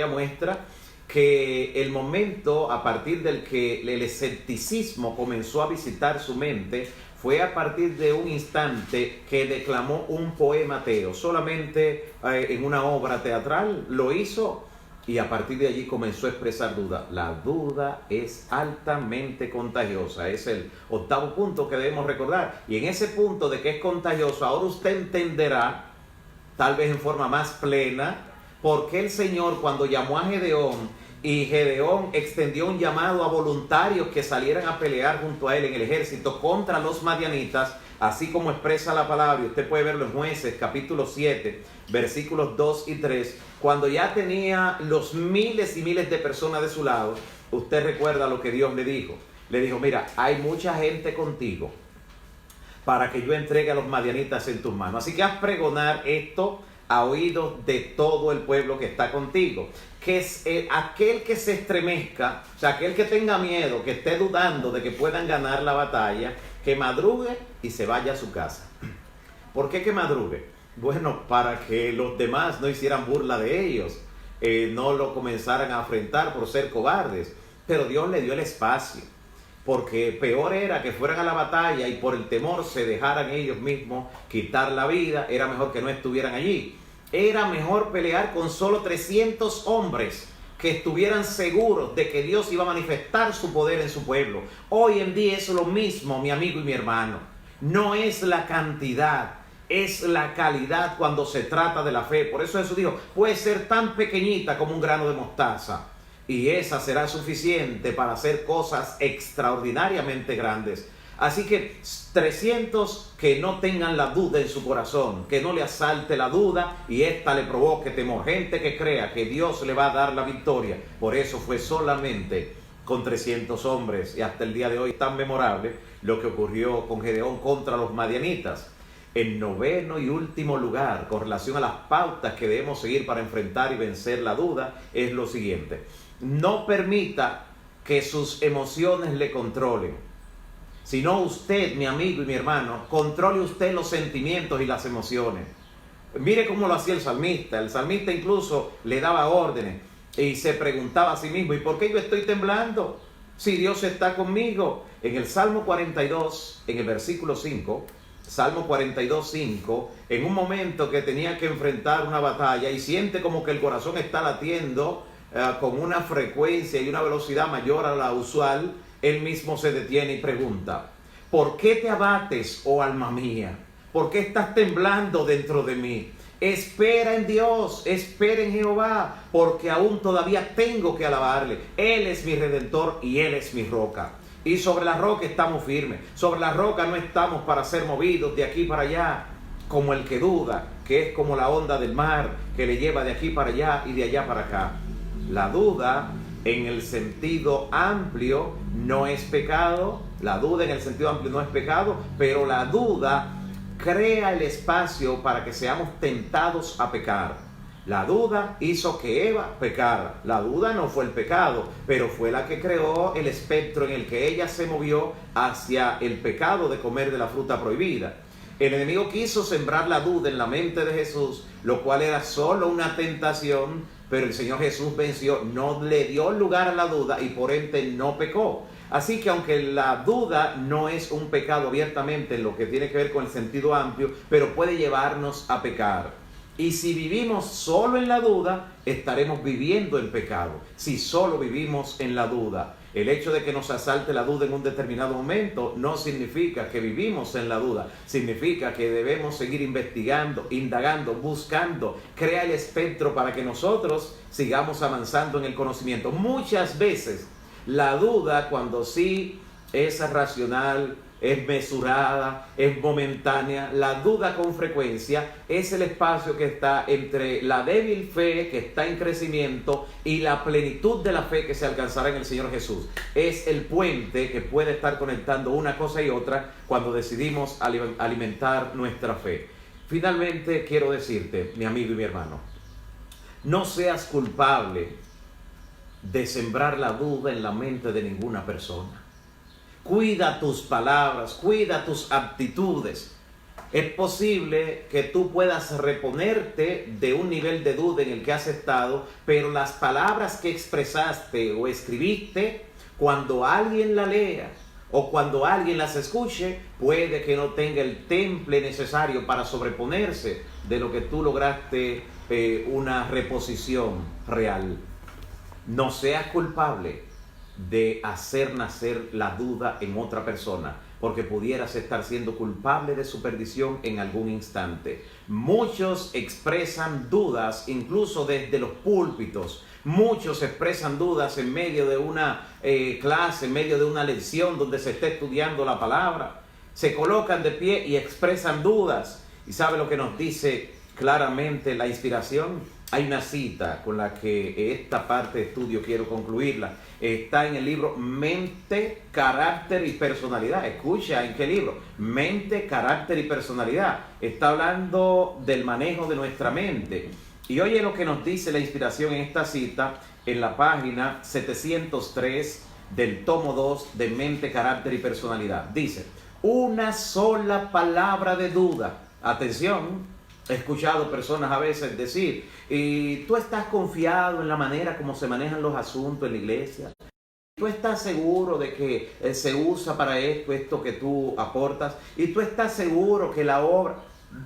muestra que el momento a partir del que el escepticismo comenzó a visitar su mente fue a partir de un instante que declamó un poema ateo. Solamente en una obra teatral lo hizo y a partir de allí comenzó a expresar duda. La duda es altamente contagiosa. Es el octavo punto que debemos recordar. Y en ese punto de que es contagioso, ahora usted entenderá, tal vez en forma más plena, por qué el Señor, cuando llamó a Gedeón, y Gedeón extendió un llamado a voluntarios que salieran a pelear junto a él en el ejército contra los madianitas, así como expresa la palabra, y usted puede verlo en Jueces capítulo 7, versículos 2 y 3, cuando ya tenía los miles y miles de personas de su lado. Usted recuerda lo que Dios le dijo. Le dijo: mira, hay mucha gente contigo para que yo entregue a los madianitas en tus manos. Así que haz pregonar esto a oídos de todo el pueblo que está contigo. Que es aquel que se estremezca, o sea, aquel que tenga miedo, que esté dudando de que puedan ganar la batalla, que madrugue y se vaya a su casa. ¿Por qué que madrugue? Bueno, para que los demás no hicieran burla de ellos, no lo comenzaran a afrentar por ser cobardes. Pero Dios le dio el espacio, porque peor era que fueran a la batalla y por el temor se dejaran ellos mismos quitar la vida. Era mejor que no estuvieran allí. Era mejor pelear con solo 300 hombres que estuvieran seguros de que Dios iba a manifestar su poder en su pueblo. Hoy en día es lo mismo, mi amigo y mi hermano. No es la cantidad, es la calidad cuando se trata de la fe. Por eso Jesús dijo: puede ser tan pequeñita como un grano de mostaza, y esa será suficiente para hacer cosas extraordinariamente grandes. Así que 300 que no tengan la duda en su corazón, que no le asalte la duda y ésta le provoque temor. Gente que crea que Dios le va a dar la victoria. Por eso fue solamente con 300 hombres, y hasta el día de hoy es tan memorable lo que ocurrió con Gedeón contra los madianitas. En noveno y último lugar, con relación a las pautas que debemos seguir para enfrentar y vencer la duda, es lo siguiente: no permita que sus emociones le controlen. Sino usted, mi amigo y mi hermano, controle usted los sentimientos y las emociones. Mire cómo lo hacía el salmista. El salmista incluso le daba órdenes y se preguntaba a sí mismo: ¿y por qué yo estoy temblando si Dios está conmigo? En el Salmo 42, en el versículo 5, Salmo 42, 5, en un momento que tenía que enfrentar una batalla y siente como que el corazón está latiendo con una frecuencia y una velocidad mayor a la usual, él mismo se detiene y pregunta: ¿por qué te abates, oh alma mía? ¿Por qué estás temblando dentro de mí? Espera en Dios, espera en Jehová, porque aún todavía tengo que alabarle. Él es mi redentor y Él es mi roca. Y sobre la roca estamos firmes. Sobre la roca no estamos para ser movidos de aquí para allá, como el que duda, que es como la onda del mar, que le lleva de aquí para allá y de allá para acá. La duda, en el sentido amplio, no es pecado. La duda en el sentido amplio no es pecado, pero la duda crea el espacio para que seamos tentados a pecar. La duda hizo que Eva pecara. La duda no fue el pecado, pero fue la que creó el espectro en el que ella se movió hacia el pecado de comer de la fruta prohibida. El enemigo quiso sembrar la duda en la mente de Jesús, lo cual era solo una tentación, pero el Señor Jesús venció, no le dio lugar a la duda y por ende no pecó. Así que aunque la duda no es un pecado abiertamente en lo que tiene que ver con el sentido amplio, pero puede llevarnos a pecar. Y si vivimos solo en la duda, estaremos viviendo en pecado. Si solo vivimos en la duda. El hecho de que nos asalte la duda en un determinado momento no significa que vivimos en la duda. Significa que debemos seguir investigando, indagando, buscando. Crea el espectro para que nosotros sigamos avanzando en el conocimiento. Muchas veces la duda, cuando sí es racional, es mesurada, es momentánea, la duda con frecuencia es el espacio que está entre la débil fe que está en crecimiento y la plenitud de la fe que se alcanzará en el Señor Jesús. Es el puente que puede estar conectando una cosa y otra cuando decidimos alimentar nuestra fe. Finalmente quiero decirte, mi amigo y mi hermano, no seas culpable de sembrar la duda en la mente de ninguna persona. Cuida tus palabras, cuida tus actitudes. Es posible que tú puedas reponerte de un nivel de duda en el que has estado, pero las palabras que expresaste o escribiste, cuando alguien la lea o cuando alguien las escuche, puede que no tenga el temple necesario para sobreponerse de lo que tú lograste una reposición real. No seas culpable de hacer nacer la duda en otra persona, porque pudieras estar siendo culpable de su perdición en algún instante. Muchos expresan dudas incluso desde los púlpitos. Muchos expresan dudas en medio de una clase, en medio de una lección donde se está estudiando la palabra. Se colocan de pie y expresan dudas. ¿Y sabe lo que nos dice claramente la inspiración? Hay una cita con la que esta parte de estudio quiero concluirla. Está en el libro Mente, Carácter y Personalidad. Escucha, ¿en qué libro? Mente, Carácter y Personalidad. Está hablando del manejo de nuestra mente. Y oye lo que nos dice la inspiración en esta cita en la página 703 del tomo 2 de Mente, Carácter y Personalidad. Dice, una sola palabra de duda. Atención, he escuchado personas a veces decir, ¿y tú estás confiado en la manera como se manejan los asuntos en la iglesia? ¿Tú estás seguro de que se usa para esto que tú aportas? ¿Y tú estás seguro que la obra?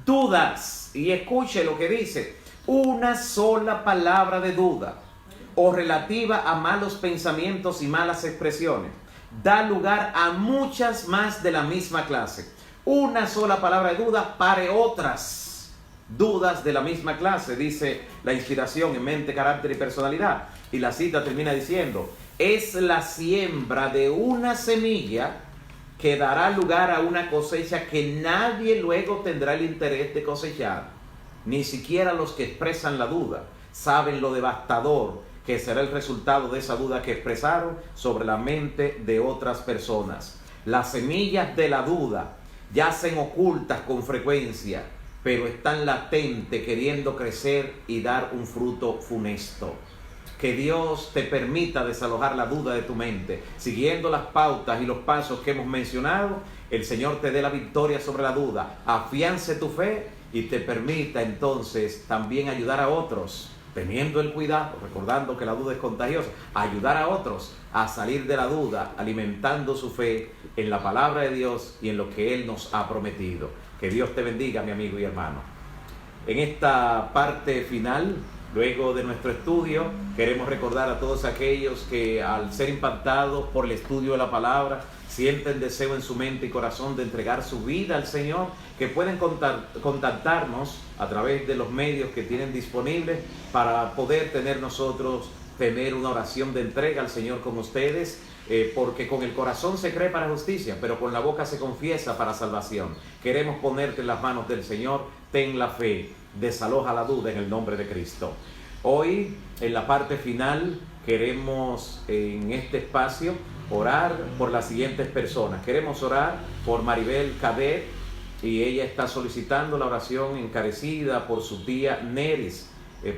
Dudas. Y escuche lo que dice. Una sola palabra de duda o relativa a malos pensamientos y malas expresiones da lugar a muchas más de la misma clase. Una sola palabra de duda pare otras dudas de la misma clase, dice la inspiración en Mente, Carácter y Personalidad. Y la cita termina diciendo, es la siembra de una semilla que dará lugar a una cosecha que nadie luego tendrá el interés de cosechar. Ni siquiera los que expresan la duda saben lo devastador que será el resultado de esa duda que expresaron sobre la mente de otras personas. Las semillas de la duda yacen ocultas con frecuencia, pero están latentes queriendo crecer y dar un fruto funesto. Que Dios te permita desalojar la duda de tu mente. Siguiendo las pautas y los pasos que hemos mencionado, el Señor te dé la victoria sobre la duda, afiance tu fe y te permita entonces también ayudar a otros, teniendo el cuidado, recordando que la duda es contagiosa, ayudar a otros a salir de la duda, alimentando su fe en la palabra de Dios y en lo que Él nos ha prometido. Que Dios te bendiga, mi amigo y hermano. En esta parte final, luego de nuestro estudio, queremos recordar a todos aquellos que al ser impactados por el estudio de la palabra, sienten deseo en su mente y corazón de entregar su vida al Señor, que pueden contactarnos a través de los medios que tienen disponibles para poder tener una oración de entrega al Señor con ustedes, porque con el corazón se cree para justicia, pero con la boca se confiesa para salvación. Queremos ponerte en las manos del Señor, ten la fe, desaloja la duda en el nombre de Cristo. Hoy, en la parte final, queremos en este espacio orar por las siguientes personas. Queremos orar por Maribel Cadet, y ella está solicitando la oración encarecida por su tía Neris,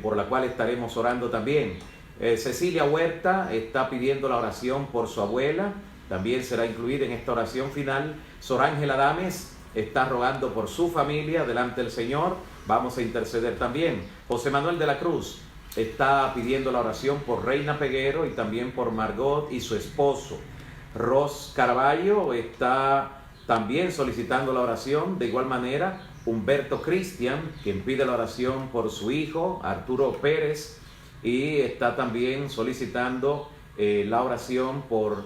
por la cual estaremos orando también. Cecilia Huerta está pidiendo la oración por su abuela, también será incluida en esta oración final. Sorángela Adames está rogando por su familia delante del Señor, vamos a interceder también. José Manuel de la Cruz está pidiendo la oración por Reina Peguero y también por Margot y su esposo. Ros Caraballo está también solicitando la oración. De igual manera, Humberto Cristian, quien pide la oración por su hijo, Arturo Pérez, y está también solicitando la oración por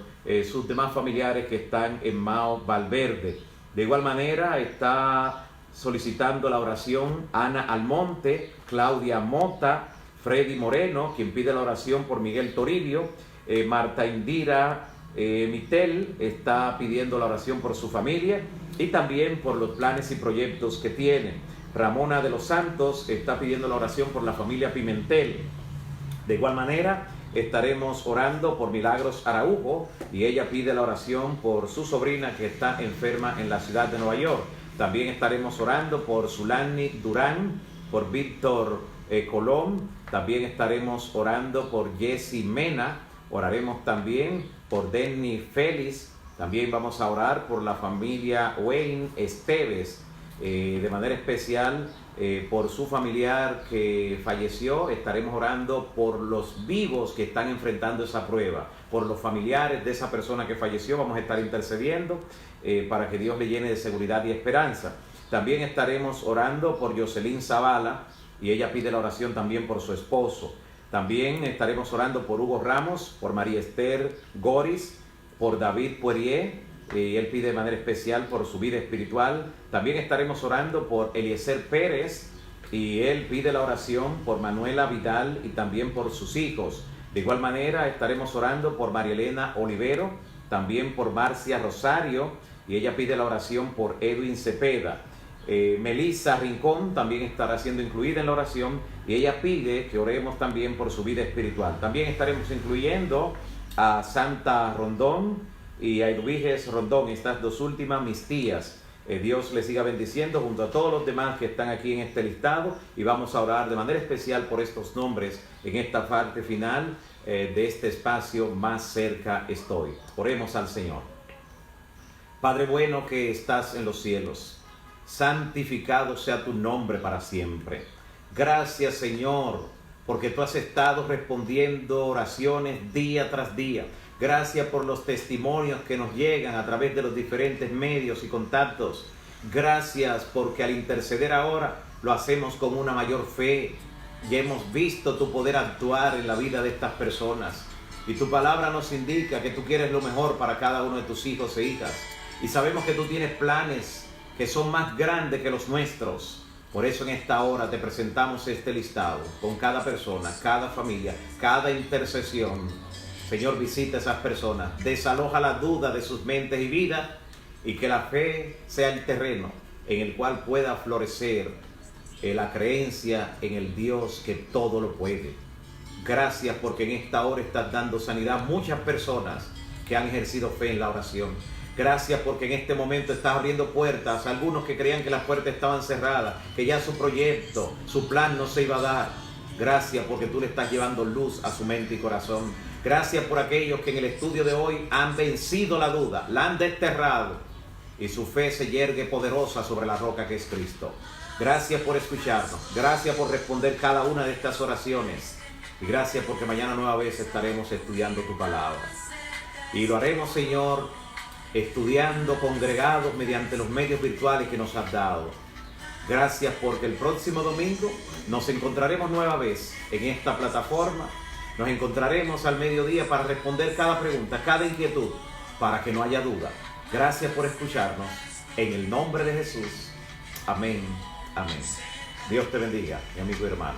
sus demás familiares que están en Mao Valverde. De igual manera, está solicitando la oración Ana Almonte, Claudia Mota, Freddy Moreno, quien pide la oración por Miguel Toribio, Marta Indira Mitel está pidiendo la oración por su familia y también por los planes y proyectos que tiene. Ramona de los Santos está pidiendo la oración por la familia Pimentel. De igual manera, estaremos orando por Milagros Araujo y ella pide la oración por su sobrina que está enferma en la ciudad de Nueva York. También estaremos orando por Zulani Durán, por Víctor Colón. También estaremos orando por Jessy Mena. Oraremos también por Denny Félix. También vamos a orar por la familia Wayne Esteves. de manera especial por su familiar que falleció. Estaremos orando por los vivos que están enfrentando esa prueba, por los familiares de esa persona que falleció. Vamos a estar intercediendo para que Dios le llene de seguridad y esperanza. También estaremos orando por Jocelyn Zavala, y ella pide la oración también por su esposo. También estaremos orando por Hugo Ramos, por María Esther Goris, por David Poirier, y él pide de manera especial por su vida espiritual. También estaremos orando por Eliezer Pérez, y él pide la oración por Manuela Vidal y también por sus hijos. De igual manera estaremos orando por María Elena Olivero, también por Marcia Rosario, y ella pide la oración por Edwin Cepeda. Melissa Rincón también estará siendo incluida en la oración, y ella pide que oremos también por su vida espiritual. También estaremos incluyendo a Santa Rondón y a Edwiges Rondón, estas dos últimas mis tías. Dios les siga bendiciendo junto a todos los demás que están aquí en este listado, y vamos a orar de manera especial por estos nombres en esta parte final de este espacio Más cerca estoy. Oremos al Señor. Padre bueno que estás en los cielos, santificado sea tu nombre para siempre. Gracias, Señor, porque tú has estado respondiendo oraciones día tras día. Gracias por los testimonios que nos llegan a través de los diferentes medios y contactos. Gracias porque al interceder ahora lo hacemos con una mayor fe. Ya hemos visto tu poder actuar en la vida de estas personas, y tu palabra nos indica que tú quieres lo mejor para cada uno de tus hijos e hijas, y sabemos que tú tienes planes que son más grandes que los nuestros. Por eso en esta hora te presentamos este listado con cada persona, cada familia, cada intercesión. Señor, visita a esas personas, desaloja la duda de sus mentes y vidas, y que la fe sea el terreno en el cual pueda florecer la creencia en el Dios que todo lo puede. Gracias porque en esta hora estás dando sanidad a muchas personas que han ejercido fe en la oración. Gracias porque en este momento estás abriendo puertas a algunos que creían que las puertas estaban cerradas, que ya su proyecto, su plan no se iba a dar. Gracias porque tú le estás llevando luz a su mente y corazón. Gracias por aquellos que en el estudio de hoy han vencido la duda, la han desterrado, y su fe se yergue poderosa sobre la roca que es Cristo. Gracias por escucharnos. Gracias por responder cada una de estas oraciones. Y gracias porque mañana nueva vez estaremos estudiando tu palabra. Y lo haremos, Señor, estudiando congregados mediante los medios virtuales que nos has dado. Gracias porque el próximo domingo nos encontraremos nueva vez en esta plataforma. Nos encontraremos al mediodía para responder cada pregunta, cada inquietud, para que no haya duda. Gracias por escucharnos. En el nombre de Jesús. Amén. Amén. Dios te bendiga, mi amigo y hermano.